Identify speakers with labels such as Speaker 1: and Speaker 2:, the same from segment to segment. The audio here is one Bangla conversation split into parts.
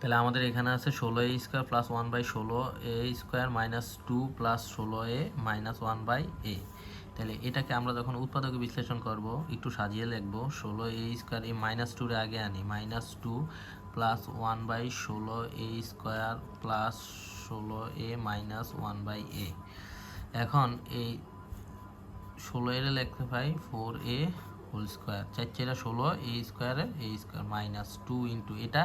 Speaker 1: তাহলে আমাদের এখানে আছে 16a² plus 1/16a² minus 2 plus 16a minus 1/a। তাহলে এটাকে আমরা যখন উৎপাদকে বিশ্লেষণ করব একটু সাজিয়ে লিখব। 16a² এই মাইনাস 2 আগে আনি, minus 2 plus 1/16a² plus 16a minus 1/a। এখন এই 16 এর লিখতে পাই 4a হোল স্কোয়ার, 4 16 a স্কোয়ারের a স্কোয়ার মাইনাস 2 ইন্টু এটা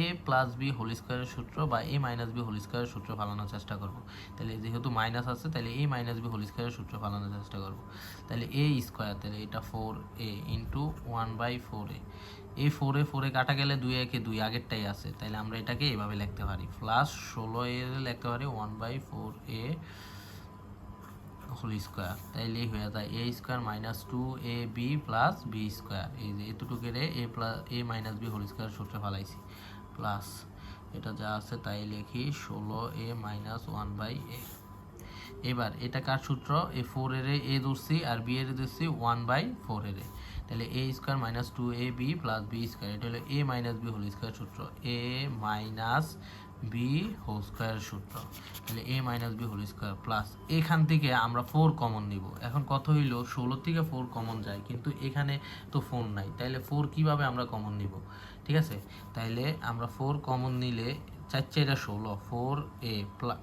Speaker 1: a প্লাস বি হোল স্কোয়ারের সূত্র বা a মাইনাস বি হোল স্কোয়ারের সূত্র ফালানোর চেষ্টা করব। তাহলে যেহেতু মাইনাস আছে তাহলে a মাইনাস বি হোল স্কোয়ারের সূত্র ফালানোর চেষ্টা করব। তাহলে a স্কোয়ার, তাহলে এটা 4a ইন্টু 1/4a। এই 4 কাটা গেলে 2 একে 2 আগেরটাই আছে, তাহলে আমরা এটাকে এভাবে লিখতে পারি, প্লাস 16 এর লিখতে পারি 1/4a হোল স্কোয়ার। তাইলে হয়ে যায় a square minus 2ab plus B square. এই যে এতটুকুর a minus B whole square সূত্রে ফেলাইছি, প্লাস এটা যা আছে তাই লিখি 16a মাইনাস 1/a। এবার এটা কার সূত্র? এই 4 এর a ধরছি আর b এর ধরছি 1/4 এর। তাহলে a square minus 2ab plus B square, এটা হলো a minus B whole square সূত্র, a minus B whole square সূত্র। তাহলে a minus B whole square plus এখান থেকে আমরা 4 কমন নিব। এখন কত হইল? 16 থেকে 4 কমন যায়, কিন্তু এখানে তো 4 নাই, তাইলে 4 কিভাবে আমরা কমন নিব? ঠিক আছে, তাইলে আমরা 4 কমন নিলে 4 4 16, 4a প্লাস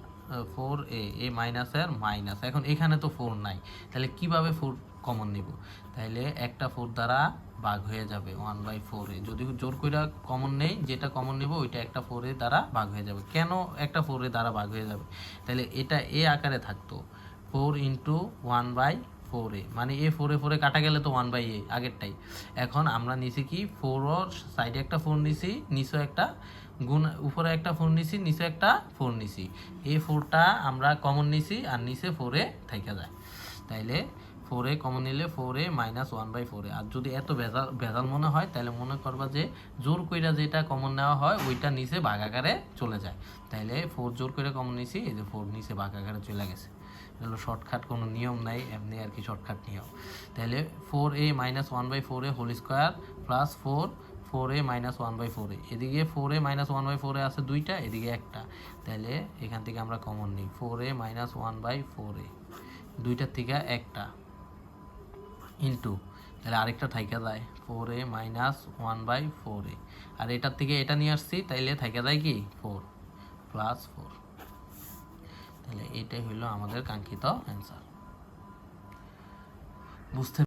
Speaker 1: 4a এ মাইনাসের মাইনাস। এখন এখানে তো 4 নাই, তাহলে কিভাবে 4 কমন নিব? তাইলে একটা 4 দ্বারা ভাগ হয়ে যাবে 1/4 এ। যদি জোর কইরা কমন নেই, যেটা কমন নিব ওইটা একটা 4 এর দ্বারা ভাগ হয়ে যাবে। কেন একটা 4 এর দ্বারা ভাগ হয়ে যাবে? তাহলে এটা এ আকারে থাকতো 4 ইন্টু 1/4a, মানে এ 4 কাটা গেলে তো 1/a আগেরটাই। এখন আমরা নিছি কি 4 ওর সাইডে একটা 4 নিছি, নিচে একটা গুণ, উপরে একটা 4 নিছি, নিচে একটা 4 নিছি। এই 4টা আমরা কমন নিছি আর নিচে 4a থাইকা যায়। তাইলে 4a কমন নিলে 4a মাইনাস 1/4a। আর যদি এত ভেজাল মনে হয় তাহলে মনে করবা যে জোর কইরা যেটা কমন নেওয়া হয় ওইটা নিচে ভাগ আকারে চলে যায়। তাইলে 4 জোর করে কমন নিছি, এই যে 4 নিচে ভাগ আকারে চলে গেছে। এগুলো শর্টকাট, কোনো নিয়ম নাই, এমনি আর কি শর্টকাট নিয়ম। তাহলে 4a minus 1/4a whole square plus 4a minus 1/4a। এদিকে 4a মাইনাস 1/4a আছে দুইটা, এদিকে একটা, তাহলে এখান থেকে আমরা কমন নিই 4a মাইনাস 1/4a, দুইটার থেকে একটা ইন্টু, তাহলে আরেকটা থাইকা যায় 4a মাইনাস 1/4a। আর এটার থেকে এটা নিয়ে আসছি, তাইলে থাইকা যায় কি 4 প্লাস 4। তাহলে এটাই হলো আমাদের কাঙ্ক্ষিত অ্যান্সার। বুঝতে